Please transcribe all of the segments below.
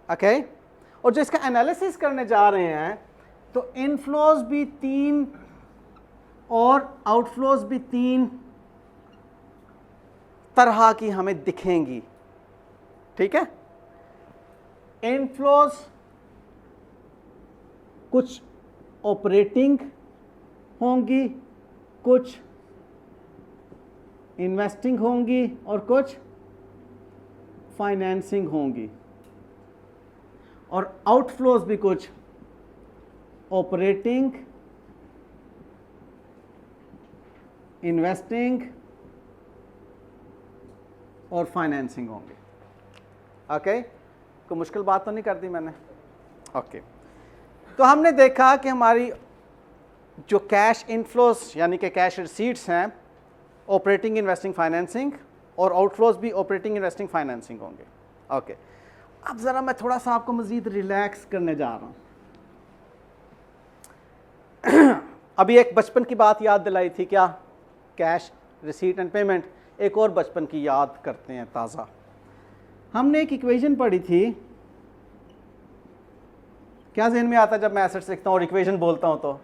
Okay और जो इसका एनालिसिस करने जा रहे हैं तो इनफ्लोज भी 3 और आउटफ्लोज भी 3 तरह की हमें दिखेंगी, ठीक है। इनफ्लोज कुछ ऑपरेटिंग होंगी, कुछ इन्वेस्टिंग होंगी और कुछ फाइनेंसिंग होंगी, और आउटफ्लोज भी कुछ ऑपरेटिंग, इन्वेस्टिंग और फाइनेंसिंग होंगे। ओके कोई मुश्किल बात तो नहीं कर दी मैंने? ओके तो हमने देखा कि हमारी जो कैश इनफ्लोज यानी कि कैश रिसीट्स हैं ऑपरेटिंग, इन्वेस्टिंग, फाइनेंसिंग, और आउटफ्लोज भी ऑपरेटिंग, इन्वेस्टिंग, फाइनेंसिंग होंगे। ओके अब ज़रा मैं थोड़ा सा आपको मज़ीद रिलैक्स करने जा रहा हूँ। अभी एक बचपन की बात याद दिलाई थी, क्या? Cash receipt and payment. एक और बचपन की याद करते हैं ताज़ा। हमने एक इक्वेशन पढ़ी थी, क्या ज़हन में आता है जब मैं एसेट्स लिखता हूँ और इक्वेशन बोलता हूँ तो?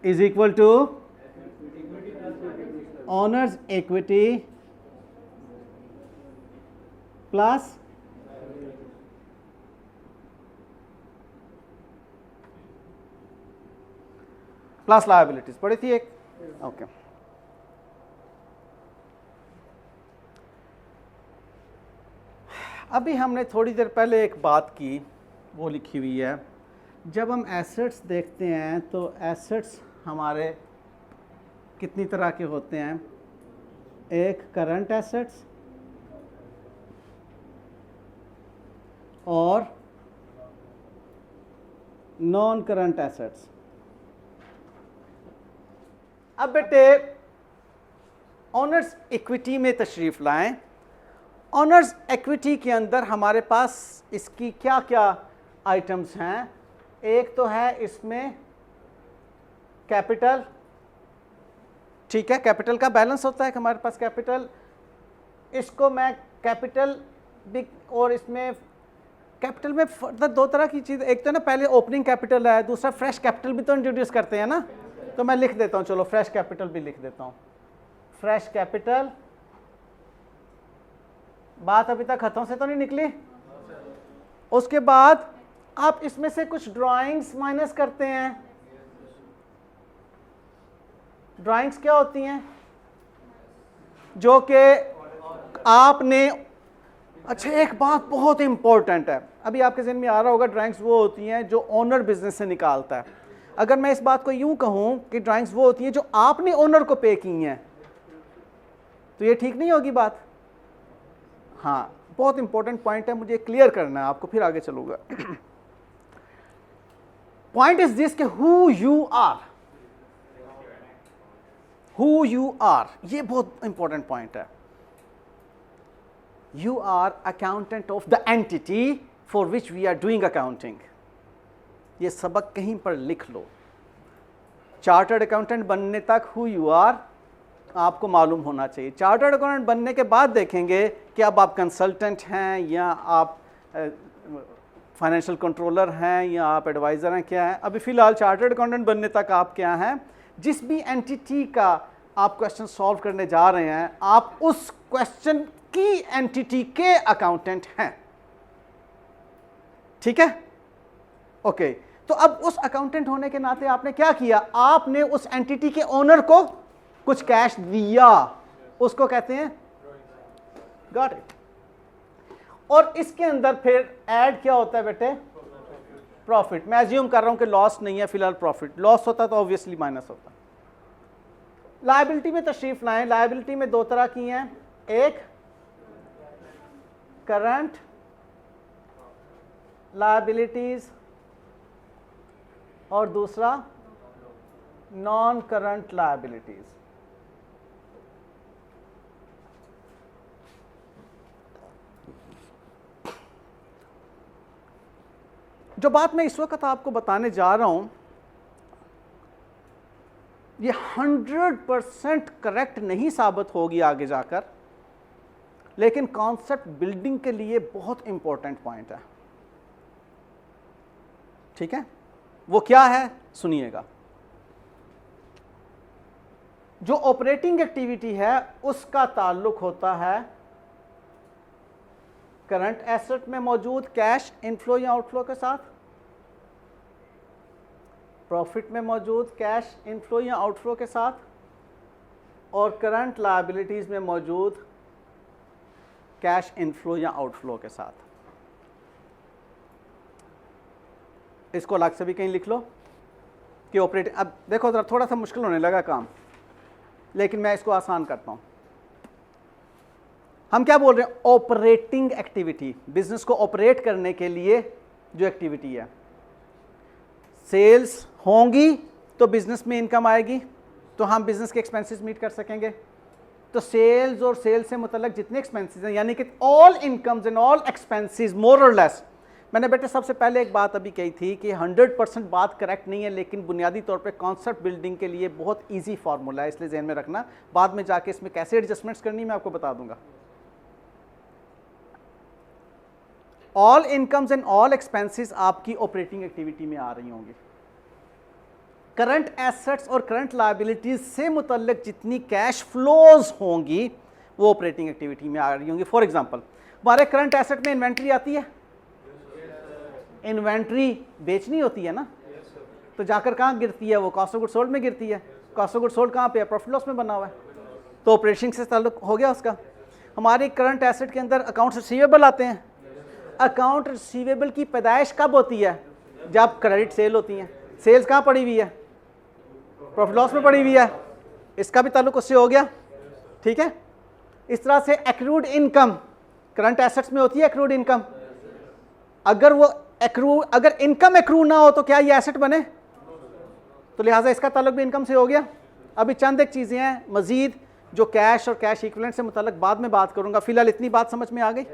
Is equal to owner's equity plus liabilities पढ़ी थी एक। ओके अभी हमने थोड़ी देर पहले एक बात की, वो लिखी हुई है, जब हम एसेट्स देखते हैं तो एसेट्स हमारे कितनी तरह के होते हैं? एक करंट एसेट्स और नॉन करंट एसेट्स। अब बेटे ऑनर्स इक्विटी में तशरीफ लाएं। ऑनर्स इक्विटी के अंदर हमारे पास इसकी क्या क्या आइटम्स हैं? एक तो है इसमें कैपिटल, ठीक है, कैपिटल का बैलेंस होता है कि हमारे पास कैपिटल, इसको मैं कैपिटल भी, और इसमें कैपिटल में फर्दर दो तरह की चीज़, एक तो ना पहले ओपनिंग कैपिटल है, दूसरा फ्रेश कैपिटल भी तो इंट्रोड्यूस करते हैं ना, तो मैं लिख देता हूँ, चलो फ्रेश कैपिटल भी लिख देता हूँ। फ्रेश कैपिटल, बात अभी तक हाथों से तो नहीं निकली? उसके बाद आप इसमें से कुछ ड्राइंग्स माइनस करते हैं। ड्राइंग्स क्या होती हैं? जो कि आपने, अच्छा एक बात बहुत इंपॉर्टेंट है, अभी आपके ज़हन में आ रहा होगा, ड्राइंग्स वो होती हैं जो ओनर बिजनेस से निकालता है। अगर मैं इस बात को यूं कहूं कि ड्राइंग्स वो होती हैं जो आपने ओनर को पे की हैं, तो ये ठीक नहीं होगी बात? हाँ बहुत इंपॉर्टेंट पॉइंट है, मुझे क्लियर करना है आपको, फिर आगे चलूंगा। पॉइंट इज दिस कि who you are, who you are, ये बहुत इंपॉर्टेंट पॉइंट है। You are accountant of the entity for which we are doing accounting. ये सबक कहीं पर लिख लो। चार्टर्ड अकाउंटेंट बनने तक हु यू आर आपको मालूम होना चाहिए। चार्टर्ड अकाउंटेंट बनने के बाद देखेंगे कि अब आप कंसल्टेंट हैं या आप फाइनेंशियल कंट्रोलर हैं या आप एडवाइज़र हैं, क्या हैं। अभी फ़िलहाल चार्टर्ड अकाउंटेंट बनने तक आप क्या हैं? जिस भी एंटिटी का आप क्वेश्चन सॉल्व करने जा रहे हैं, आप उस क्वेश्चन की एंटिटी के अकाउंटेंट हैं, ठीक है? ओके तो अब उस अकाउंटेंट होने के नाते आपने क्या किया? आपने उस एंटिटी के ओनर को कुछ कैश दिया, उसको कहते हैं, गॉट इट। और इसके अंदर फिर ऐड क्या होता है बेटे? प्रॉफिट। मैं अज्यूम कर रहा हूं कि लॉस नहीं है फिलहाल, प्रॉफिट। लॉस होता तो ऑब्वियसली माइनस होता। लायबिलिटी में तशरीफ लाएं। लायबिलिटी में दो तरह की हैं, एक करंट लायबिलिटीज और दूसरा नॉन करंट लायबिलिटीज। जो बात मैं इस वक्त आपको बताने जा रहा हूं, ये 100% करेक्ट नहीं साबित होगी आगे जाकर, लेकिन कॉन्सेप्ट बिल्डिंग के लिए बहुत इंपॉर्टेंट पॉइंट है, ठीक है। वो क्या है सुनिएगा। जो ऑपरेटिंग एक्टिविटी है उसका ताल्लुक होता है करंट एसेट में मौजूद कैश इनफ्लो या आउटफ्लो के साथ, प्रॉफिट में मौजूद कैश इनफ्लो या आउटफ्लो के साथ, और करंट लायबिलिटीज में मौजूद कैश इनफ्लो या आउटफ्लो के साथ। इसको अलग से भी कहीं लिख लो कि ऑपरेटिंग, अब देखो जरा थोड़ा सा मुश्किल होने लगा काम, लेकिन मैं इसको आसान करता हूं। हम क्या बोल रहे हैं, ऑपरेटिंग एक्टिविटी, बिजनेस को ऑपरेट करने के लिए जो एक्टिविटी है। सेल्स होंगी तो बिजनेस में इनकम आएगी, तो हम बिजनेस के एक्सपेंसेस मीट कर सकेंगे। तो सेल्स और सेल्स से मुतल्लक जितने एक्सपेंसेस हैं, यानी कि all incomes and all expenses more और लेस। मैंने बेटे सबसे पहले एक बात अभी कही थी कि 100% बात करेक्ट नहीं है, लेकिन बुनियादी तौर पे कॉन्सेप्ट बिल्डिंग के लिए बहुत इजी फार्मूला है, इसलिए ध्यान में रखना। बाद में जाके इसमें कैसे एडजस्टमेंट्स करनी मैं आपको बता दूंगा। All incomes and all expenses आपकी ऑपरेटिंग एक्टिविटी में आ रही होंगी। करंट एसेट्स और करंट लायबिलिटीज से मुतल्लिक जितनी कैश फ्लोज होंगी वो ऑपरेटिंग एक्टिविटी में आ रही होंगी। फॉर एग्जांपल हमारे करंट एसेट में इन्वेंट्री आती है, इन्वेंट्री बेचनी होती है ना, तो जाकर कहाँ गिरती है वो, कॉस्ट ऑफ गुड्स सोल्ड में गिरती है। कॉस्ट ऑफ गुड्स सोल्ड कहाँ पे है, प्रॉफिट लॉस में बना हुआ है, तो ऑपरेशन से ताल्लुक हो गया उसका। हमारी करंट एसेट के अंदर अकाउंट्स रिसीवेबल आते हैं। अकाउंट रिसीवेबल की पैदाइश कब होती है, जब क्रेडिट सेल होती है। सेल्स कहाँ पड़ी हुई है, प्रॉफिट लॉस में पड़ी हुई है, इसका भी ताल्लुक उससे हो गया, ठीक है। इस तरह से एक्रूड इनकम करंट एसेट्स में होती है। एक्रूड इनकम, अगर वो अगर इनकम एक्रू ना हो तो क्या ये एसेट बने, तो लिहाजा इसका ताल्लुक भी इनकम से हो गया। अभी चंद एक चीजें हैं मजीद जो कैश और कैश इक्विवेलेंट से मुताल्लिक बाद में बात करूंगा, फिलहाल इतनी बात समझ में आ गई।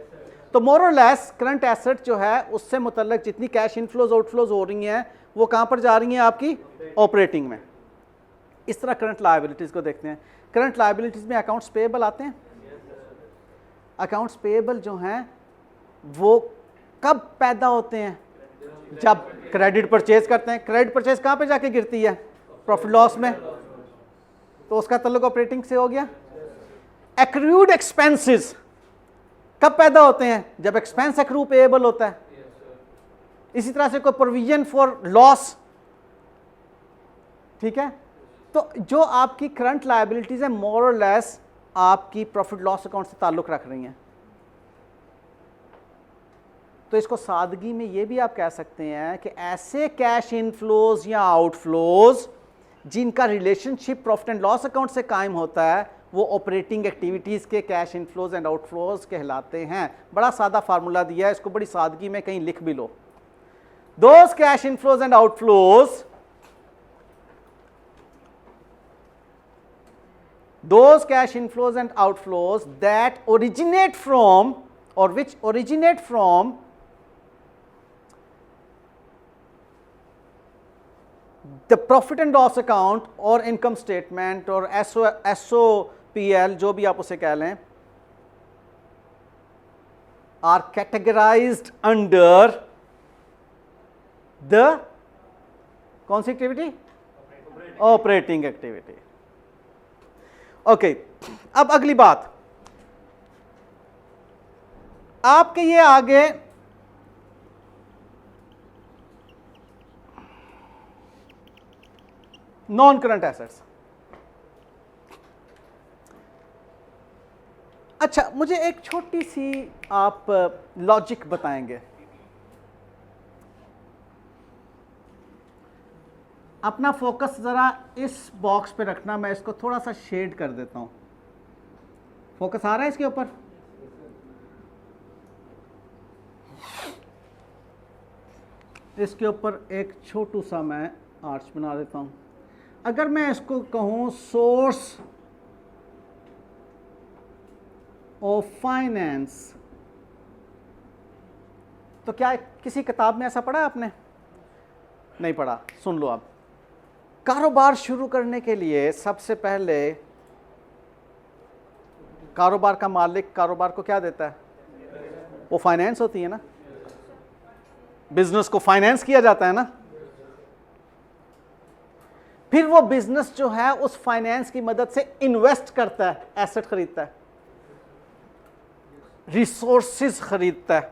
तो मोर और लेस करंट एसेट जो है उससे मुताल्लिक जितनी कैश इनफ्लोज आउटफ्लोज हो रही हैं वो कहां पर जा रही हैं, आपकी ऑपरेटिंग में। इस तरह करंट लायबिलिटीज को देखते हैं। करंट लायबिलिटीज में अकाउंट्स पेएबल आते हैं। अकाउंट्स पेएबल जो हैं वो कब पैदा होते हैं, जब क्रेडिट परचेज करते हैं। क्रेडिट परचेज कहां पे जाके गिरती है, प्रॉफिट लॉस में, तो उसका ताल्लुक ऑपरेटिंग से हो गया। एक्रूड एक्सपेंसेस कब पैदा होते हैं, जब एक्सपेंस एक्रू पेएबल होता है। इसी तरह से कोई प्रोविजन फॉर लॉस, ठीक है। तो जो आपकी करंट लायबिलिटीज है मोर और लेस आपकी प्रॉफिट लॉस अकाउंट से ताल्लुक रख रही हैं। तो इसको सादगी में ये भी आप कह सकते हैं कि ऐसे कैश इनफ्लोज या आउटफ्लोज जिनका relationship profit and loss account से कायम होता है वो ऑपरेटिंग एक्टिविटीज के कैश इनफ्लोज एंड आउटफ्लोज कहलाते हैं। बड़ा सादा फार्मूला दिया है, इसको बड़ी सादगी में कहीं लिख भी लो। Those cash inflows and outflows, those cash inflows and outflows that originate from or which originate from the profit and loss account or income statement or SOPL जो भी आप उसे कह लें, are categorized under the कौन सी activity, operating activity. Okay अब अगली बात, आपके ये आगे नॉन करंट एसेट्स। अच्छा मुझे एक छोटी सी आप लॉजिक बताएंगे। अपना फोकस ज़रा इस बॉक्स पे रखना, मैं इसको थोड़ा सा शेड कर देता हूँ। फोकस आ रहा है इसके ऊपर, इसके ऊपर एक छोटू सा मैं आर्च बना देता हूँ। अगर मैं इसको कहूँ सोर्स ऑफ फाइनेंस, तो क्या किसी किताब में ऐसा पढ़ा है आपने? नहीं पढ़ा। सुन लो आप, कारोबार शुरू करने के लिए सबसे पहले कारोबार का मालिक कारोबार को क्या देता है? वो फाइनेंस होती है ना, बिजनेस को फाइनेंस किया जाता है ना। फिर वो बिजनेस जो है उस फाइनेंस की मदद से इन्वेस्ट करता है, एसेट खरीदता है, रिसोर्सेज खरीदता है।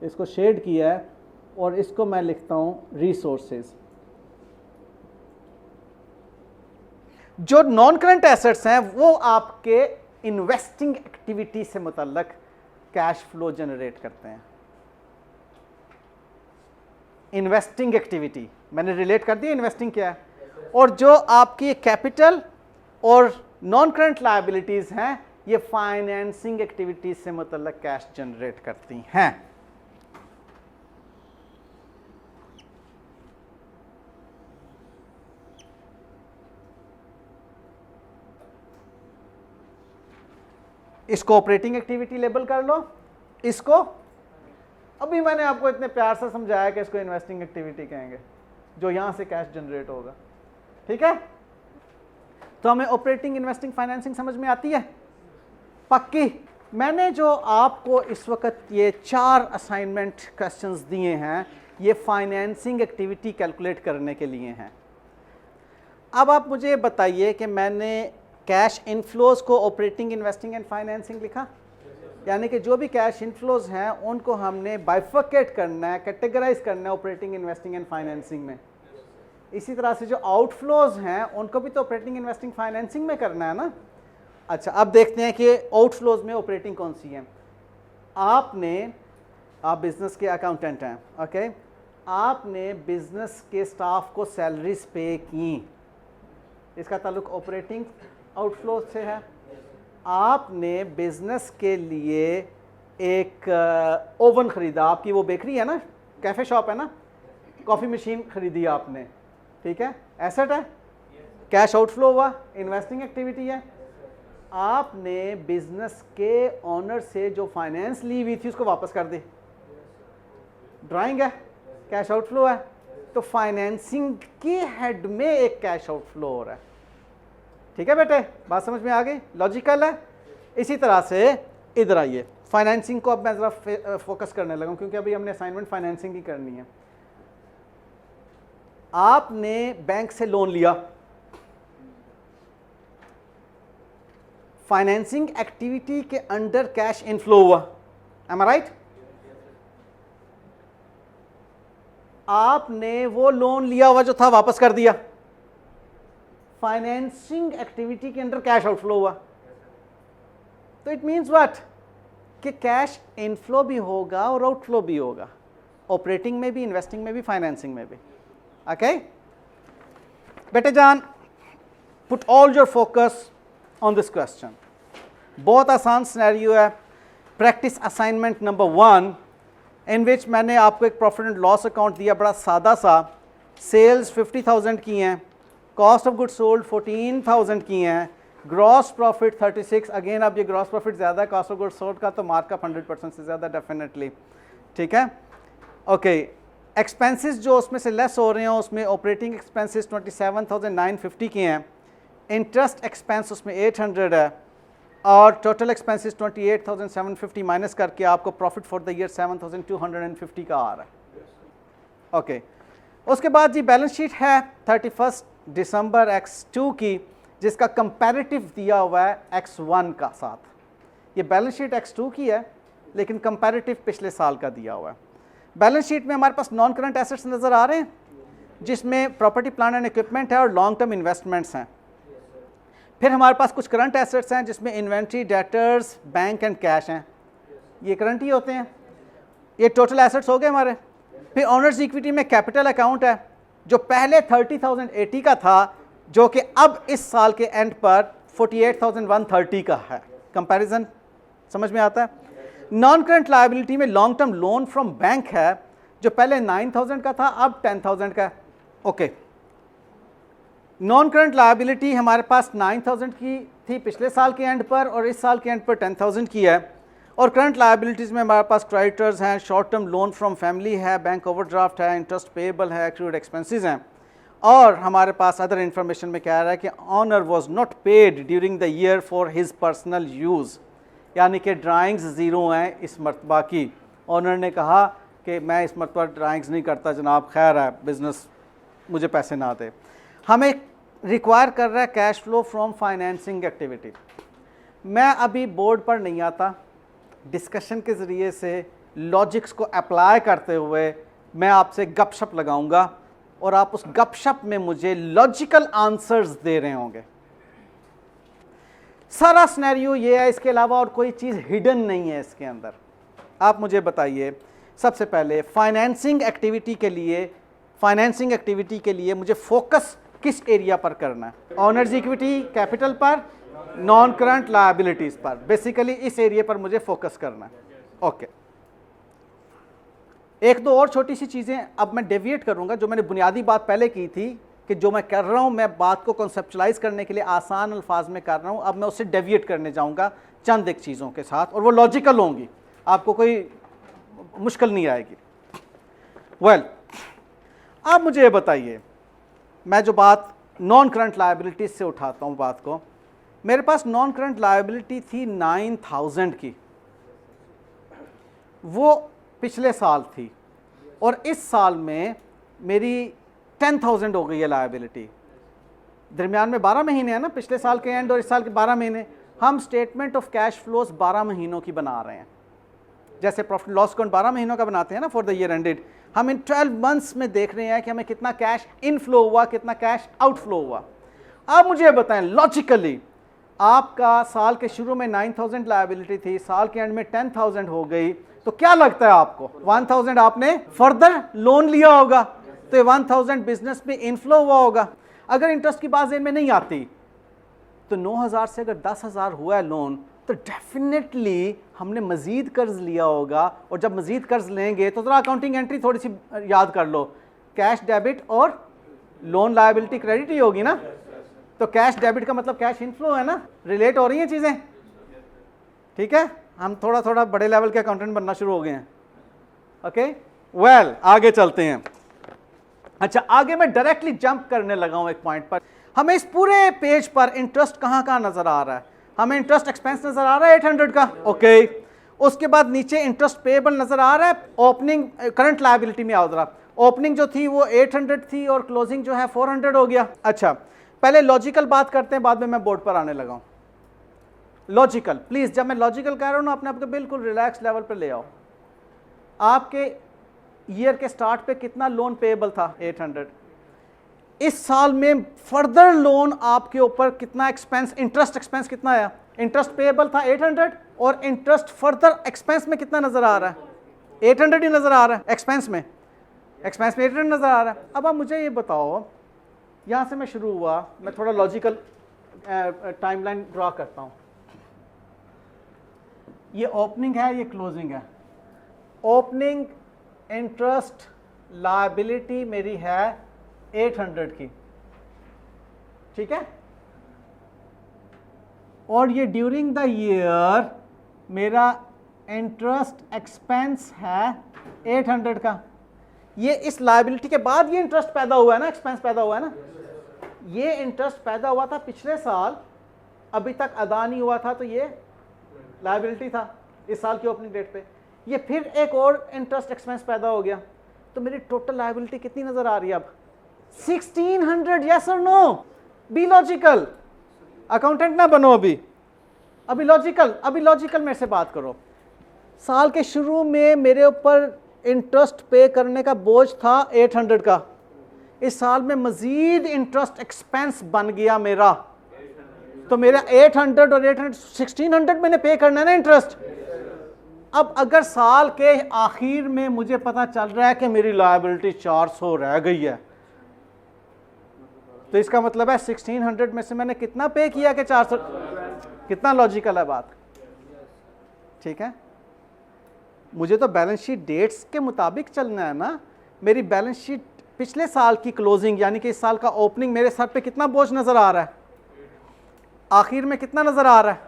इसको शेड किया है और इसको मैं लिखता हूं रिसोर्सेज। जो नॉन करंट एसेट्स हैं वो आपके इन्वेस्टिंग एक्टिविटी से मुतल्लक कैश फ्लो जनरेट करते हैं। इन्वेस्टिंग एक्टिविटी मैंने रिलेट कर दिया, इन्वेस्टिंग क्या है। और जो आपकी कैपिटल और नॉन करंट लायबिलिटीज हैं ये फाइनेंसिंग एक्टिविटीज से मुतल्लक कैश जनरेट करती हैं। इसको ऑपरेटिंग एक्टिविटी लेबल कर लो, इसको अभी मैंने आपको इतने प्यार से समझाया कि इसको इन्वेस्टिंग एक्टिविटी कहेंगे, जो यहां से कैश जनरेट होगा। ठीक है, तो हमें ऑपरेटिंग, इन्वेस्टिंग, फाइनेंसिंग समझ में आती है पक्की। मैंने जो आपको इस वक्त ये 4 असाइनमेंट क्वेश्चंस दिए हैं ये फाइनेंसिंग एक्टिविटी कैलकुलेट करने के लिए हैं। अब आप मुझे बताइए कि मैंने कैश इनफ्लोज को ऑपरेटिंग, इन्वेस्टिंग एंड फाइनेंसिंग लिखा, यानी कि जो भी कैश इनफ्लोज हैं उनको हमने बाइफर्केट करना है, कैटेगराइज करना है ऑपरेटिंग, इन्वेस्टिंग एंड फाइनेंसिंग में। इसी तरह से जो आउटफ्लोज हैं उनको भी तो ऑपरेटिंग, इन्वेस्टिंग, फाइनेंसिंग में करना है ना। अच्छा, अब देखते हैं कि आउटफ्लोज में ऑपरेटिंग कौन सी है। आप बिजनेस के अकाउंटेंट हैं, ओके, आपने बिजनेस के स्टाफ को सैलरीज पे की, इसका ताल्लुक ऑपरेटिंग आउटफ्लो से है। आपने बिजनेस के लिए एक ओवन खरीदा, आपकी वो बेकरी है ना, कैफे शॉप है ना, कॉफ़ी मशीन खरीदी आपने, ठीक है, एसेट है, कैश आउटफ्लो हुआ, इन्वेस्टिंग एक्टिविटी है। आपने बिजनेस के ऑनर से जो फाइनेंस ली हुई थी उसको वापस कर दी, ड्राइंग है, कैश आउटफ्लो है, तो फाइनेंसिंग के हेड में एक कैश आउटफ्लो हो रहा है। ठीक है बेटे, बात समझ में आ गई, लॉजिकल है। इसी तरह से इधर आइए, फाइनेंसिंग को अब मैं ज़रा फोकस करने लगा क्योंकि अभी हमने असाइनमेंट फाइनेंसिंग की करनी है। आपने बैंक से लोन लिया, फाइनेंसिंग एक्टिविटी के अंडर कैश इनफ्लो हुआ, एम आई राइट? आपने वो लोन लिया हुआ जो था वापस कर दिया, फाइनेंसिंग एक्टिविटी के अंदर कैश आउटफ्लो हुआ। तो इट मींस व्हाट कि कैश इनफ्लो भी होगा और आउटफ्लो भी होगा, ऑपरेटिंग में भी, इन्वेस्टिंग में भी, फाइनेंसिंग में भी। ओके बेटे जान, put all your focus on this question. बहुत आसान सिनेरियो है, प्रैक्टिस असाइनमेंट नंबर 1 इन विच मैंने आपको एक प्रॉफिट एंड लॉस अकाउंट दिया, बड़ा सादा सा। सेल्स 50,000 की हैं, कॉस्ट ऑफ गुड सोल्ड 14,000 की हैं, ग्रॉस प्रॉफिट 36। अगेन अब ये ग्रॉस प्रॉफिट ज़्यादा है कॉस्ट ऑफ गुड सोल्ड का, तो मार्कअप 100% से ज़्यादा डेफिनेटली। ठीक है, ओके। एक्सपेंसेस जो उसमें से लेस हो रहे हैं उसमें ऑपरेटिंग एक्सपेंसेस 27,950 के हैं, इंटरेस्ट एक्सपेंस उसमें 800 है, और टोटल एक्सपेंसेस 28,750 माइनस करके आपको प्रॉफिट फॉर द ईयर 7,250 का आ रहा है। ओके, उसके बाद जी बैलेंस शीट है 31 दिसंबर X2 की, जिसका कंपैरेटिव दिया हुआ है X1 का साथ। ये बैलेंस शीट X2 की है लेकिन कंपैरेटिव पिछले साल का दिया हुआ है। बैलेंस शीट में हमारे पास नॉन करंट एसेट्स नज़र आ रहे हैं जिसमें प्रॉपर्टी, प्लांट एंड इक्विपमेंट है और लॉन्ग टर्म इन्वेस्टमेंट्स हैं। फिर हमारे पास कुछ करंट एसेट्स हैं जिसमें inventory, debtors, bank and cash हैं, ये करंट ही होते हैं। ये टोटल एसेट्स हो गए हमारे। फिर ऑनर्स इक्विटी में कैपिटल अकाउंट है जो पहले 30,080 का था, जो कि अब इस साल के एंड पर 48,130 का है। कंपैरिजन समझ में आता है। नॉन करंट लायबिलिटी में long term loan from bank है जो पहले 9,000 का था, अब 10,000 का है। ओके, नॉन करंट लायबिलिटी हमारे पास 9,000 की थी पिछले साल के एंड पर और इस साल के एंड पर 10,000 की है। और करंट लायबिलिटीज़ में हमारे पास क्रेडिटर्स हैं, short term loan from family है, बैंक ओवरड्राफ्ट है, इंटरेस्ट पेएबल है, एक्रूड एक्सपेंसेस हैं। और हमारे पास अदर इंफॉर्मेशन में क्या आ रहा है कि owner was not paid during the year for his personal use, यानी कि ड्राइंग्स ज़ीरो हैं इस मरतबा की। ऑनर ने कहा कि मैं इस मरतबा ड्राइंग्स नहीं करता जनाब, खैर है बिज़नेस, मुझे पैसे ना दे। हमें रिक्वायर कर रहा है cash flow from financing activity. मैं अभी बोर्ड पर नहीं आता, डिस्कशन के ज़रिए से लॉजिक्स को अप्लाई करते हुए मैं आपसे गपशप लगाऊंगा और आप उस गपशप में मुझे लॉजिकल आंसर्स दे रहे होंगे। सारा सिनेरियो ये है, इसके अलावा और कोई चीज़ हिडन नहीं है इसके अंदर। आप मुझे बताइए, सबसे पहले फाइनेंसिंग एक्टिविटी के लिए मुझे फोकस किस एरिया पर करना है? ऑनर्स इक्विटी कैपिटल पर, नॉन करंट लायबिलिटीज़ पर, बेसिकली इस एरिया पर मुझे फोकस करना है। ओके, एक दो और छोटी सी चीज़ें अब मैं डेविएट करूंगा। जो मैंने बुनियादी बात पहले की थी कि जो मैं कर रहा हूं, मैं बात को कॉन्सेप्चुलाइज करने के लिए आसान अल्फाज में कर रहा हूं, अब मैं उससे डेविएट करने जाऊंगा चंद एक चीज़ों के साथ, और वो लॉजिकल होंगी, आपको कोई मुश्किल नहीं आएगी। वेल, अब मुझे ये बताइए, मैं जो बात नॉन करंट लायबिलिटीज से उठाता हूँ बात को, मेरे पास नॉन करंट लायबिलिटी थी 9000 की, वो पिछले साल थी, और इस साल में मेरी 10,000 हो गई है लायबिलिटी। दरमियान में 12 महीने हैं ना, पिछले साल के एंड और इस साल के 12 महीने। हम स्टेटमेंट ऑफ कैश फ्लोज 12 महीनों की बना रहे हैं, जैसे प्रॉफिट लॉस अकाउंट 12 महीनों का बनाते हैं ना फॉर द ईयर एंडेड। हम इन 12 मंथ्स में देख रहे हैं कि हमें कितना कैश इनफ्लो हुआ, कितना कैश आउटफ्लो हुआ। अब मुझे बताएं लॉजिकली, आपका साल के शुरू में 9000 लायबिलिटी थी, साल के एंड में 10,000 हो गई, तो क्या लगता है आपको 1000 आपने फर्दर लोन लिया होगा, तो 1000 बिजनेस में इनफ्लो हुआ होगा। अगर इंटरेस्ट की बात में नहीं आती तो 9000 से अगर 10,000 हुआ है लोन, तो डेफिनेटली हमने मजीद कर्ज लिया होगा, और जब मजीद कर्ज लेंगे तो जरा अकाउंटिंग एंट्री थोड़ी सी याद कर लो, कैश डेबिट और लोन लायबिलिटी क्रेडिट ही होगी ना। तो कैश डेबिट का मतलब कैश इनफ्लो है ना, रिलेट हो रही हैं चीज़ें, ठीक है। हम थोड़ा थोड़ा बड़े लेवल के अकाउंटेंट बनना शुरू हो गए हैं। ओके, वेल, आगे चलते हैं। अच्छा, आगे मैं डायरेक्टली जंप करने लगा हूं एक पॉइंट पर। हमें इस पूरे पेज पर इंटरेस्ट कहां कहां नजर आ रहा है? हमें इंटरेस्ट एक्सपेंस नजर आ रहा है 800 का, ओके। उसके बाद नीचे इंटरेस्ट पेएबल नजर आ रहा है। ओपनिंग करंट लायबिलिटी में आओ जरा, ओपनिंग जो थी वो 800 थी और क्लोजिंग जो है 400 हो गया। अच्छा, पहले लॉजिकल बात करते हैं, बाद में मैं बोर्ड पर आने लगा हूं। लॉजिकल, प्लीज, जब मैं लॉजिकल कह रहा हूं ना, अपने आप को बिल्कुल रिलैक्स लेवल पर ले आओ। आपके ईयर के स्टार्ट पे कितना लोन पेएबल था? 800। इस साल में फर्दर लोन आपके ऊपर कितना एक्सपेंस, इंटरेस्ट एक्सपेंस कितना आया? इंटरेस्ट पेएबल था 800 और इंटरेस्ट फर्दर एक्सपेंस में कितना नजर आ रहा है? 800 ही नजर आ रहा है एक्सपेंस में 800 नजर आ रहा है। अब आप मुझे ये बताओ, यहां से मैं शुरू हुआ, मैं थोड़ा लॉजिकल टाइमलाइन ड्रॉ करता हूं। ये ओपनिंग है, ये क्लोजिंग है। ओपनिंग इंटरेस्ट लायबिलिटी मेरी है 800 की, ठीक है, और ये ड्यूरिंग द ईयर मेरा इंटरेस्ट एक्सपेंस है 800 का। ये इस लायबिलिटी के बाद ये इंटरेस्ट पैदा हुआ है ना, एक्सपेंस पैदा हुआ है ना। ये इंटरेस्ट पैदा हुआ था पिछले साल, अभी तक अदा नहीं हुआ था, तो ये लायबिलिटी था इस साल की ओपनिंग डेट पे। ये फिर एक और इंटरेस्ट एक्सपेंस पैदा हो गया, तो मेरी टोटल लायबिलिटी कितनी नजर आ रही है अब? 1600। यस और नो? बी लॉजिकल, अकाउंटेंट ना बनो अभी लॉजिकल मेरे से बात करो। साल के शुरू में मेरे ऊपर इंटरेस्ट पे करने का बोझ था 800 का, इस साल में मजीद इंटरेस्ट एक्सपेंस बन गया मेरा, तो मेरा 800 और 800 1600 मैंने पे करना है ना इंटरेस्ट। अब अगर साल के आखिर में मुझे पता चल रहा है कि मेरी लायबिलिटी 400 रह गई है, तो इसका मतलब है 1600 में से मैंने कितना पे किया कि 400। कितना लॉजिकल है बात, ठीक है। मुझे तो बैलेंस शीट डेट्स के मुताबिक चलना है ना। मेरी बैलेंस शीट पिछले साल की क्लोजिंग यानी कि इस साल का ओपनिंग, मेरे सर पे कितना बोझ नजर आ रहा है, आखिर में कितना नजर आ रहा है?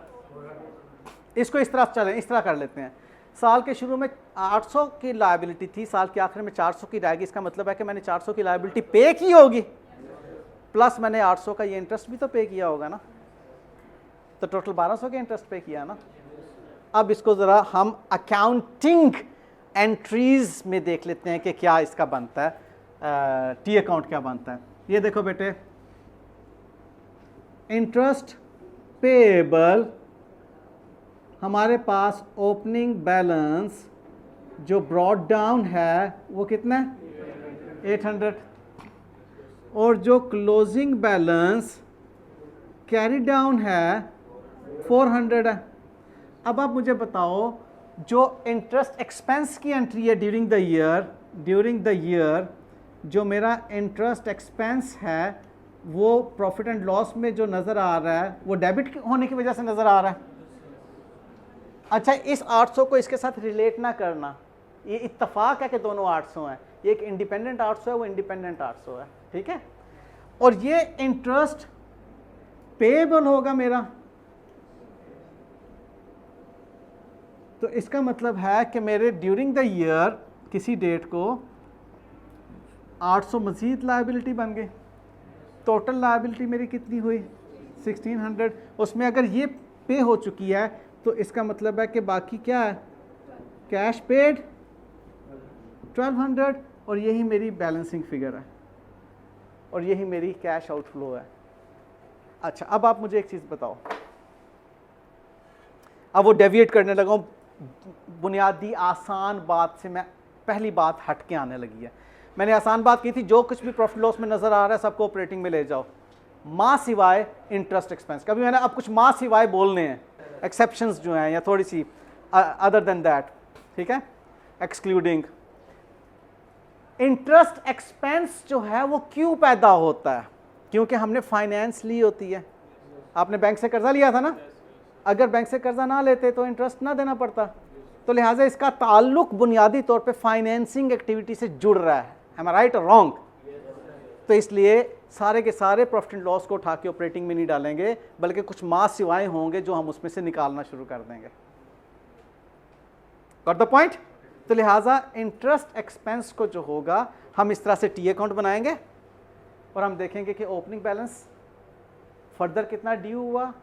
इसको इस तरह चलें, इस तरह कर लेते हैं। साल के शुरू में 800 की लायबिलिटी थी, साल के आखिर में 400 की रहेगी। इसका मतलब है कि मैंने 400 की लायबिलिटी पे की होगी। प्लस मैंने 800 का ये इंटरेस्ट भी तो पे किया होगा ना, तो टोटल 1200 का इंटरेस्ट पे किया ना। अब इसको ज़रा हम अकाउंटिंग एंट्रीज में देख लेते हैं कि क्या इसका बनता है, टी अकाउंट क्या बनता है। ये देखो बेटे, इंटरेस्ट पेएबल, हमारे पास ओपनिंग बैलेंस जो ब्रॉड डाउन है वो कितना है, 800, और जो क्लोजिंग बैलेंस कैरी डाउन है 400 है। अब आप मुझे बताओ, जो इंटरेस्ट एक्सपेंस की एंट्री है ड्यूरिंग द ईयर, जो मेरा इंटरेस्ट एक्सपेंस है वो प्रॉफिट एंड लॉस में जो नज़र आ रहा है वो डेबिट होने की वजह से नज़र आ रहा है। अच्छा, इस 800 को इसके साथ रिलेट ना करना, ये इत्तफाक है कि दोनों 800 हैं, ये एक इंडिपेंडेंट 800 है, वो इंडिपेंडेंट 800 है, ठीक है। और ये इंटरेस्ट पेएबल होगा मेरा, तो इसका मतलब है कि मेरे ड्यूरिंग द ईयर किसी डेट को 800 मजीद लायबिलिटी बन गई। टोटल लायबिलिटी मेरी कितनी हुई, 1600। उसमें अगर ये पे हो चुकी है तो इसका मतलब है कि बाकी क्या है, कैश पेड 1200, और यही मेरी बैलेंसिंग फिगर है, और यही मेरी कैश आउटफ्लो है। अच्छा, अब आप मुझे एक चीज़ बताओ, अब वो डेविएट करने लगा हूँ, बुनियादी आसान बात से मैं पहली बात हट के आने लगी है। मैंने आसान बात की थी, जो कुछ भी प्रॉफिट लॉस में नज़र आ रहा है सबको ऑपरेटिंग में ले जाओ, माँ सिवाय इंटरेस्ट एक्सपेंस। कभी मैंने अब कुछ माँ सिवाय बोलने हैं, एक्सेप्शंस जो हैं या थोड़ी सी अदर देन दैट, ठीक है, एक्सक्लूडिंग। इंटरेस्ट एक्सपेंस जो है वो क्यों पैदा होता है, क्योंकि हमने फाइनेंस ली होती है। आपने बैंक से कर्जा लिया था ना, अगर बैंक से कर्जा ना लेते तो इंटरेस्ट ना देना पड़ता, तो लिहाजा इसका ताल्लुक बुनियादी तौर पे फाइनेंसिंग एक्टिविटी से जुड़ रहा है। एम आई राइट और रॉन्ग? तो इसलिए सारे के सारे प्रॉफिट एंड लॉस को उठा के ऑपरेटिंग में नहीं डालेंगे, बल्कि कुछ माँ सिवाय होंगे जो हम उसमें से निकालना शुरू कर देंगे। Got the point? तो लिहाजा इंटरेस्ट एक्सपेंस को जो होगा हम इस तरह से टी अकाउंट बनाएंगे, और हम देखेंगे कि ओपनिंग बैलेंस फर्दर कितना ड्यू हुआ,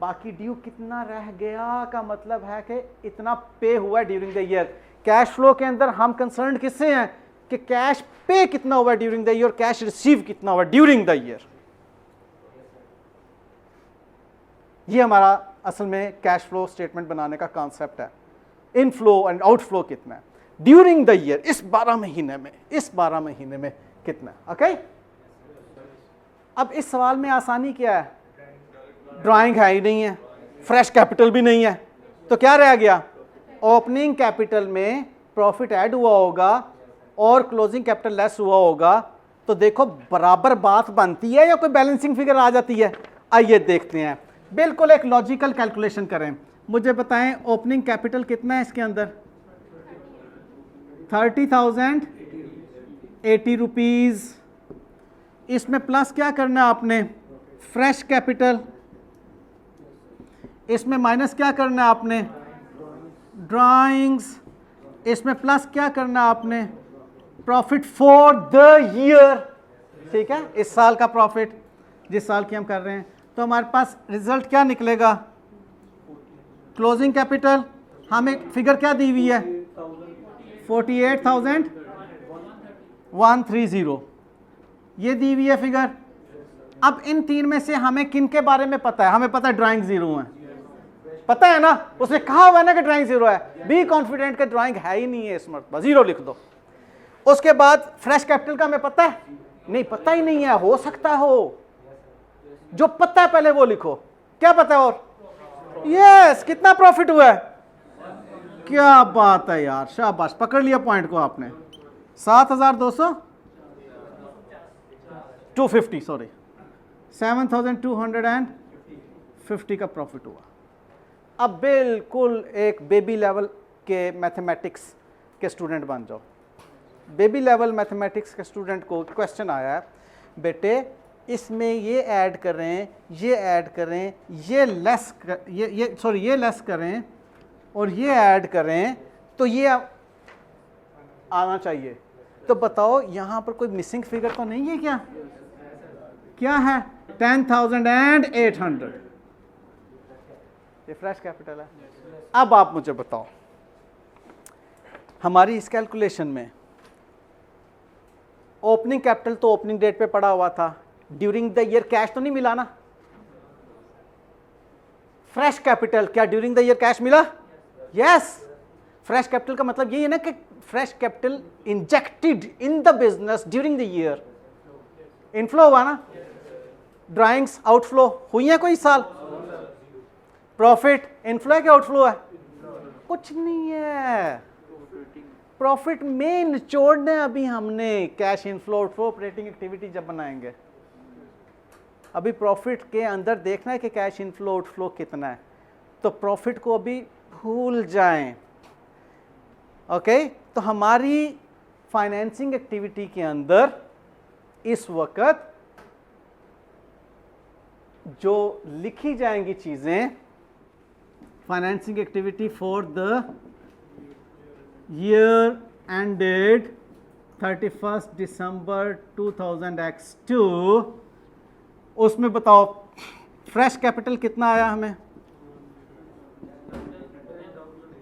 बाकी ड्यू कितना रह गया, का मतलब है कि इतना पे हुआ during the year. Cash flow के अंदर हम कंसर्न किससे हैं कि कैश पे कितना हुआ during the year, cash receive कितना हुआ ड्यूरिंग द ईयर। ये हमारा असल में कैश फ्लो स्टेटमेंट बनाने का कॉन्सेप्ट है। इनफ्लो एंड आउटफ्लो कितना है ड्यूरिंग द ईयर, इस 12 महीने में कितना, ओके। अब इस सवाल में आसानी क्या है, ड्राइंग है ही नहीं है, फ्रेश कैपिटल भी नहीं है, तो क्या रह गया, ओपनिंग कैपिटल में प्रॉफिट ऐड हुआ होगा और क्लोजिंग कैपिटल लेस हुआ होगा। तो देखो बराबर बात बनती है या कोई बैलेंसिंग फिगर आ जाती है। आइए देखते हैं, बिल्कुल एक लॉजिकल कैलकुलेशन करें। मुझे बताएं ओपनिंग कैपिटल कितना है इसके अंदर, 30,080 रुपीज़। इसमें प्लस क्या करना है आपने, फ्रेश कैपिटल। इसमें माइनस क्या करना है आपने, ड्राइंग्स। इसमें प्लस क्या करना है आपने, प्रॉफिट फॉर द ईयर, ठीक है, इस साल का प्रॉफिट जिस साल की हम कर रहे हैं। तो हमारे पास रिजल्ट क्या निकलेगा, क्लोजिंग कैपिटल हमें फिगर क्या दी हुई है, 48,130, ये दी हुई है फिगर। अब इन तीन में से हमें किन के बारे में पता है, हमें पता है ड्राइंग जीरो है, पता है ना, उसने कहा हुआ है ना कि ड्राइंग जीरो है। बी कॉन्फिडेंट कि ड्राइंग है ही नहीं है इस मरतबा, जीरो लिख दो। उसके बाद फ्रेश कैपिटल का हमें पता है, नहीं पता ही नहीं है, हो सकता हो, जो पता है पहले वो लिखो, क्या पता है, और यस कितना प्रॉफिट हुआ है, क्या बात है यार, शाबाश, पकड़ लिया पॉइंट को आपने। 7,250 का प्रॉफिट हुआ। अब बिल्कुल एक बेबी लेवल के मैथमेटिक्स के स्टूडेंट बन जाओ। बेबी लेवल मैथमेटिक्स के स्टूडेंट को क्वेश्चन आया है, बेटे इसमें ये ऐड करें, ये ऐड करें, ये लेस ये लेस करें और ये ऐड करें तो ये आना चाहिए। तो बताओ यहाँ पर कोई मिसिंग फिगर तो नहीं है क्या, क्या है 10,800, ये फ्रेश कैपिटल है। अब आप मुझे बताओ, हमारी इस कैलकुलेशन में ओपनिंग कैपिटल तो ओपनिंग डेट पे पड़ा हुआ था, ड्यूरिंग द ईयर कैश तो नहीं मिला ना। फ्रेश कैपिटल, क्या ड्यूरिंग द ईयर कैश मिला? यस। फ्रेश कैपिटल का मतलब यही है ना कि fresh capital injected in the business during the year. Inflow हुआ ना। ड्राइंग्स आउटफ्लो हुई है कोई साल? प्रॉफिट इनफ्लो है कि आउटफ्लो है? कुछ नहीं है। प्रॉफिट में निचोड़ने अभी हमने cash inflow outflow operating activity जब बनाएंगे, अभी प्रॉफिट के अंदर देखना है कि कैश इनफ्लो आउटफ्लो कितना है, तो प्रॉफिट को अभी भूल जाएं। ओके, तो हमारी फाइनेंसिंग एक्टिविटी के अंदर इस वक्त जो लिखी जाएंगी चीजें, financing activity for the year ended 31 December 2000x2, उसमें बताओ फ्रेश कैपिटल कितना आया हमें?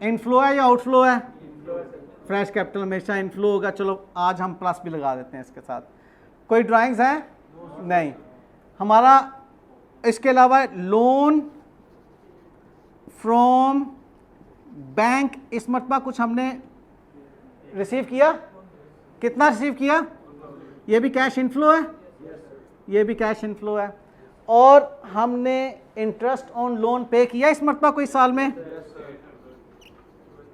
इनफ्लो है या आउटफ्लो है? फ्रेश कैपिटल हमेशा इनफ्लो होगा। चलो आज हम प्लस भी लगा देते हैं इसके साथ। कोई ड्राइंग्स है? नहीं। हमारा इसके अलावा लोन फ्रॉम बैंक, इस मरतबा कुछ हमने रिसीव किया? कितना रिसीव किया? ये भी कैश इनफ्लो है, ये भी कैश इनफ्लो है। और हमने इंटरेस्ट ऑन लोन पे किया इस मरतबा कोई साल में?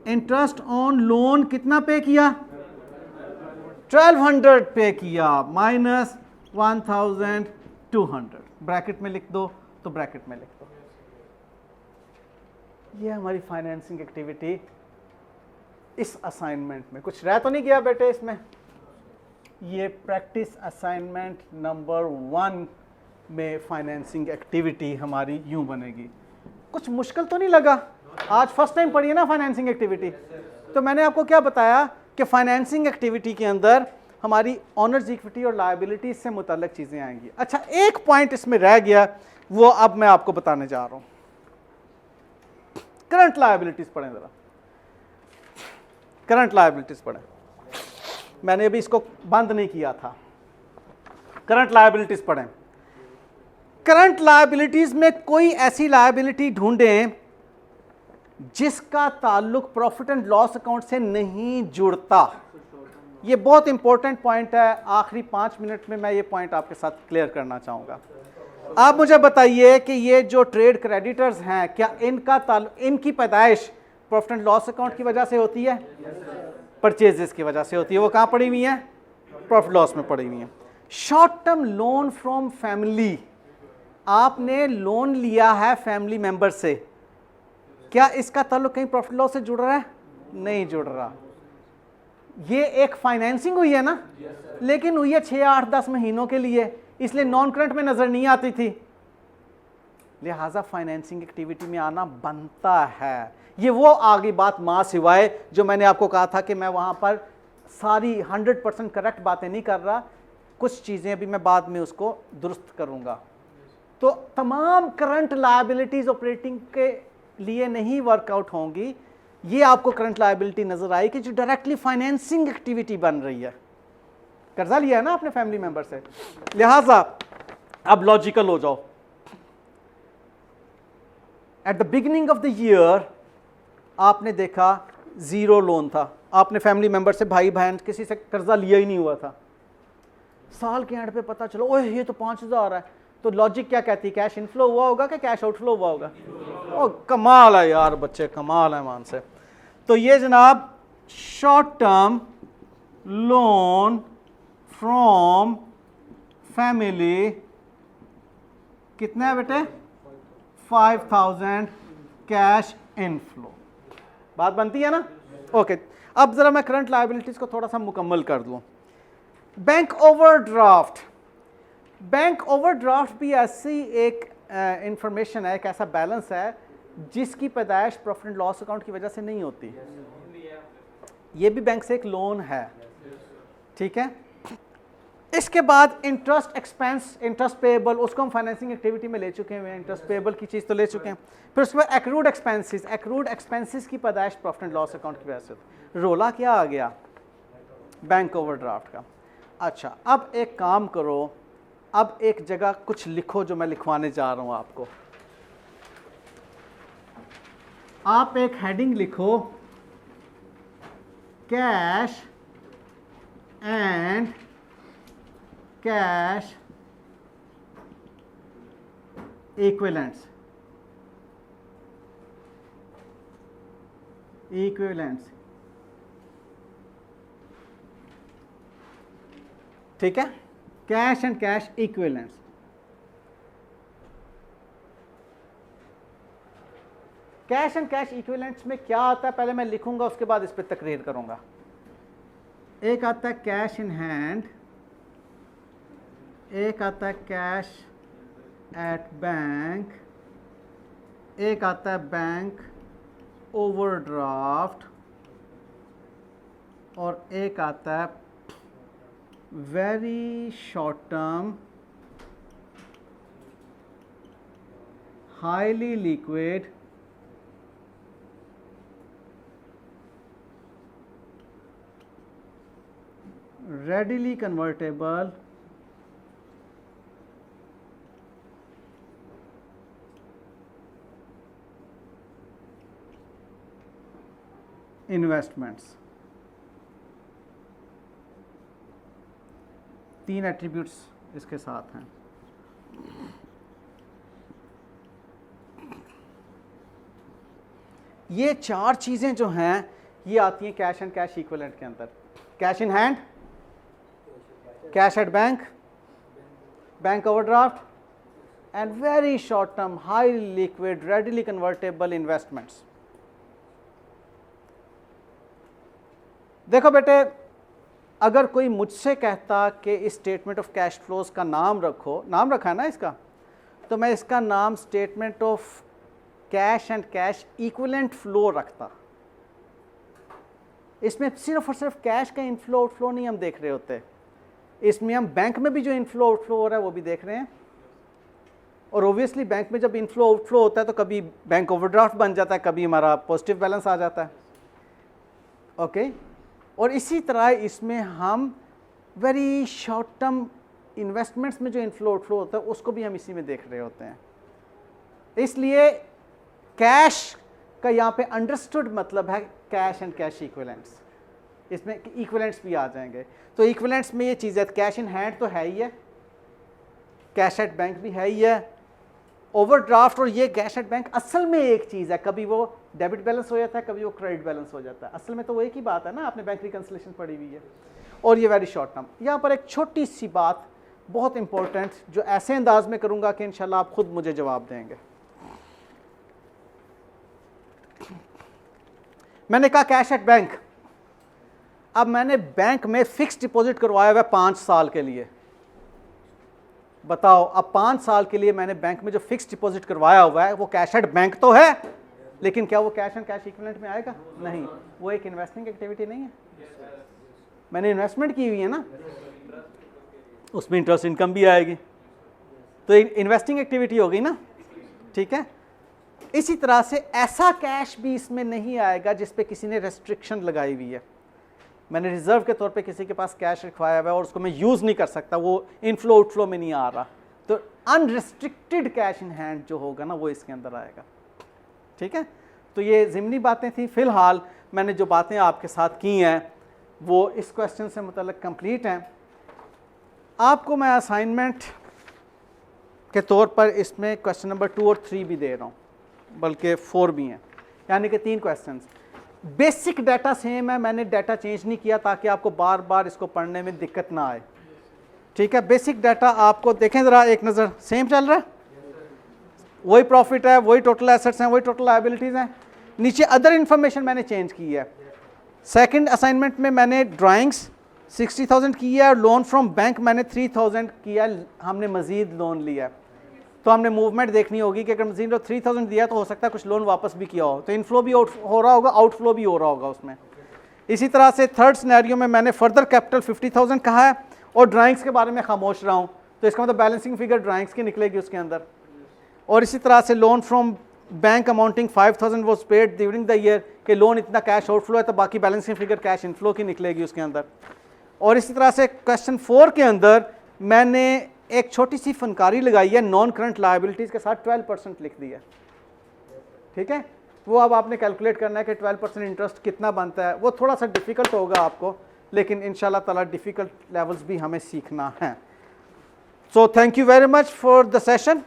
इंटरेस्ट ऑन लोन कितना पे किया? 1200 पे किया, माइनस 1200। ब्रैकेट में लिख दो तो ब्रैकेट में लिख दो। ये हमारी फाइनेंसिंग एक्टिविटी इस असाइनमेंट में। कुछ रह तो नहीं गया बेटे इसमें? ये प्रैक्टिस असाइनमेंट नंबर 1 में फाइनेंसिंग एक्टिविटी हमारी यूं बनेगी। कुछ मुश्किल तो नहीं लगा? आज फर्स्ट टाइम पढ़ी है ना फाइनेंसिंग एक्टिविटी, तो मैंने आपको क्या बताया कि फाइनेंसिंग एक्टिविटी के अंदर हमारी ऑनर्स इक्विटी और लायबिलिटीज से मुताल्लिक चीजें आएंगी। अच्छा, एक पॉइंट इसमें रह गया, वो अब मैं आपको बताने जा रहा हूं। करंट लायबिलिटीज पढ़ें जरा, करंट लायबिलिटीज पढ़ें। मैंने अभी इसको बंद नहीं किया था। करंट लायबिलिटीज पढ़ें। करंट लायबिलिटीज में कोई ऐसी लायबिलिटी ढूंढें जिसका ताल्लुक प्रॉफिट एंड लॉस अकाउंट से नहीं जुड़ता। ये बहुत इंपॉर्टेंट पॉइंट है। आखिरी 5 मिनट में मैं ये पॉइंट आपके साथ क्लियर करना चाहूंगा। आप मुझे बताइए कि ये जो ट्रेड क्रेडिटर्स हैं, क्या इनका ताल्लुक, इनकी पैदाइश प्रॉफिट एंड लॉस अकाउंट की वजह से होती है? परचेजेस की वजह से होती है। वो कहाँ पड़ी हुई है? प्रॉफिट लॉस में पड़ी हुई है। Short term loan from family, आपने लोन लिया है फैमिली मेंबर से, क्या इसका ताल्लुक कहीं प्रॉफिट लॉस से जुड़ रहा है? नहीं जुड़ रहा। ये एक फाइनेंसिंग हुई है ना, लेकिन हुई है 6, 8, 10 महीनों के लिए, इसलिए नॉन करंट में नजर नहीं आती थी। लिहाजा फाइनेंसिंग एक्टिविटी में आना बनता है। ये वो आगे बात मां सिवाय जो मैंने आपको कहा था कि मैं वहां पर सारी 100% करेक्ट बातें नहीं कर रहा, कुछ चीजें अभी मैं बाद में उसको दुरुस्त करूंगा। तो तमाम करंट लायबिलिटीज ऑपरेटिंग के लिए नहीं वर्कआउट होंगी। ये आपको करंट लायबिलिटी नजर आएगी जो डायरेक्टली फाइनेंसिंग एक्टिविटी बन रही है। कर्जा लिया है ना अपने फैमिली मेंबर से। लिहाजा अब लॉजिकल हो जाओ। At the beginning of the year आपने देखा 0 लोन था, आपने फैमिली मेंबर से, भाई बहन किसी से कर्जा लिया ही नहीं हुआ था। साल के एंड पे पता चलो ओए ये तो 5000 है, तो लॉजिक क्या कहती है? कैश इनफ्लो हुआ होगा कि कैश आउटफ्लो हुआ होगा? ओ कमाल है यार बच्चे, कमाल है मान से। तो ये जनाब short term loan from family कितना है बेटे? 5000 कैश इनफ्लो। बात बनती है ना? ओके, अब जरा मैं करंट लायबिलिटीज को थोड़ा सा मुकम्मल कर दूं। बैंक ओवरड्राफ्ट, बैंक ओवरड्राफ्ट भी ऐसी एक इंफॉर्मेशन है, एक ऐसा बैलेंस है जिसकी पैदाइश प्रॉफिट एंड लॉस अकाउंट की वजह से नहीं होती। ये भी बैंक से एक लोन है, ठीक है। इसके बाद इंटरेस्ट एक्सपेंस, इंटरेस्ट पेएबल, उसको हम फाइनेंसिंग एक्टिविटी में ले चुके हैं, इंटरेस्ट पेएबल की चीज़ तो ले चुके हैं। फिर उसके बाद एक्रूड एक्सपेंसेस, एक्रूड एक्सपेंसेस की पैदाइश प्रॉफिट एंड लॉस अकाउंट की वजह से। रोला क्या आ गया? बैंक ओवरड्राफ्ट का। अच्छा, अब एक काम करो, अब एक जगह कुछ लिखो जो मैं लिखवाने जा रहा हूँ आपको। आप एक हेडिंग लिखो, कैश एंड कैश इक्विवेलेंट्स, ठीक है, cash and cash equivalents. Cash and cash equivalents में क्या आता है पहले मैं लिखूंगा, उसके बाद इस पर तकरीर करूंगा। एक आता है कैश इन हैंड, एक आता है कैश एट बैंक, एक आता है बैंक ओवरड्राफ्ट, और एक आता है very short term highly liquid readily convertible investments. तीन एट्रीब्यूट्स इसके साथ हैं। ये चार चीजें जो हैं ये आती हैं कैश एंड कैश इक्विवेलेंट के अंदर। Cash in hand, cash at bank, bank overdraft and very short term highly liquid readily convertible investments. देखो बेटे, अगर कोई मुझसे कहता कि इस स्टेटमेंट ऑफ कैश फ्लोज का नाम रखो, नाम रखा है ना इसका, तो मैं इसका नाम statement of cash and cash equivalent flow रखता। इसमें सिर्फ और सिर्फ कैश का इनफ्लो आउटफ्लो नहीं हम देख रहे होते, इसमें हम बैंक में भी जो इनफ्लो आउटफ्लो हो रहा है वो भी देख रहे हैं। और ओब्वियसली बैंक में जब इनफ्लो आउटफ्लो होता है तो कभी बैंक ओवरड्राफ्ट बन जाता है, कभी हमारा पॉजिटिव बैलेंस आ जाता है। ओके, और इसी तरह इसमें हम वेरी शॉर्ट टर्म इन्वेस्टमेंट्स में जो इनफ्लो आउटफ्लो होता है उसको भी हम इसी में देख रहे होते हैं। इसलिए कैश का यहाँ पे अंडरस्टूड मतलब है कैश एंड कैश इक्विवेलेंट्स, इसमें इक्विवेलेंट्स भी आ जाएंगे। तो इक्विवेलेंट्स में ये चीज़ है, कैश इन हैंड तो है ही है, कैश एट बैंक भी है ही है, ओवरड्राफ्ट और ये कैश एट बैंक असल में एक चीज़ है, कभी वो डेबिट बैलेंस हो जाता है, कभी वो क्रेडिट बैलेंस हो जाता है, असल में तो वो एक ही बात है ना, आपने बैंक रिकंसिलिएशन पढ़ी हुई है। और ये वेरी शॉर्ट टर्म। यहाँ पर एक छोटी सी बात बहुत इंपॉर्टेंट जो ऐसे अंदाज में करूँगा कि इंशाल्लाह आप खुद मुझे जवाब देंगे। मैंने कहा कैश एट बैंक, अब मैंने बैंक में फिक्स डिपॉजिट करवाया हुआ है 5 साल के लिए। बताओ, अब 5 साल के लिए मैंने बैंक में जो फिक्स डिपॉजिट करवाया हुआ है वो कैश एट बैंक तो है, लेकिन क्या वो कैश एंड कैश इक्विवेलेंट में आएगा? नहीं, वो एक इन्वेस्टिंग एक्टिविटी नहीं है, मैंने इन्वेस्टमेंट की हुई है ना, उसमें इंटरेस्ट इनकम भी आएगी, तो इन्वेस्टिंग एक्टिविटी होगी ना, ठीक है। इसी तरह से ऐसा कैश भी इसमें नहीं आएगा जिस पे किसी ने रेस्ट्रिक्शन लगाई हुई है। मैंने रिजर्व के तौर पे किसी के पास कैश रखवाया हुआ है और उसको मैं यूज़ नहीं कर सकता, वो इनफ्लो आउटफ्लो में नहीं आ रहा, तो अनरिस्ट्रिक्टेड कैश इन हैंड जो होगा ना वो इसके अंदर आएगा, ठीक है। तो ये ज़िमनी बातें थी। फ़िलहाल मैंने जो बातें आपके साथ की हैं वो इस क्वेश्चन से मुतल्लिक़ कंप्लीट हैं। आपको मैं असाइनमेंट के तौर पर इसमें क्वेश्चन नंबर 2 और 3 भी दे रहा हूँ, बल्कि 4 भी हैं, यानी कि 3 क्वेश्चंस। बेसिक डाटा सेम है, मैंने डाटा चेंज नहीं किया ताकि आपको बार बार इसको पढ़ने में दिक्कत ना आए, ठीक है। बेसिक डाटा आपको देखें ज़रा एक नज़र, सेम चल रहा है, वही प्रॉफिट है, वही टोटल एसेट्स हैं, वही टोटल लायबिलिटीज़ हैं। नीचे अदर इन्फॉर्मेशन मैंने चेंज की है। सेकंड असाइनमेंट में मैंने ड्राइंग्स 60,000 की है और लोन फ्रॉम बैंक मैंने 3,000 किया, हमने मज़ीद लोन लिया, तो हमने मूवमेंट देखनी होगी कि अगर मजीद 3,000 दिया तो हो सकता है कुछ लोन वापस भी किया हो, तो इनफ्लो भी आउट हो रहा होगा, आउटफ्लो भी हो रहा होगा उसमें। इसी तरह से थर्ड सिनेरियो में मैंने फर्दर कैपिटल 50,000 कहा है और ड्राइंग्स के बारे में खामोश रहा हूँ, तो इसका मतलब बैलेंसिंग फिगर ड्राइंग्स की निकलेगी उसके अंदर। और इसी तरह से loan from bank amounting 5000 was paid during the year, कि लोन इतना कैश आउटफ्लो है, तो बाकी बैलेंसिंग फिगर कैश इनफ्लो की निकलेगी उसके अंदर। और इसी तरह से क्वेश्चन 4 के अंदर मैंने एक छोटी सी फनकारी लगाई है, नॉन करंट लायबिलिटीज़ के साथ 12% लिख दिया, ठीक है। वो अब आपने कैलकुलेट करना है कि 12% इंटरेस्ट कितना बनता है। वो थोड़ा सा डिफ़िकल्ट होगा आपको, लेकिन इंशाल्लाह ताला डिफ़िकल्ट लेवल्स भी हमें सीखना है। So thank you very much for the session.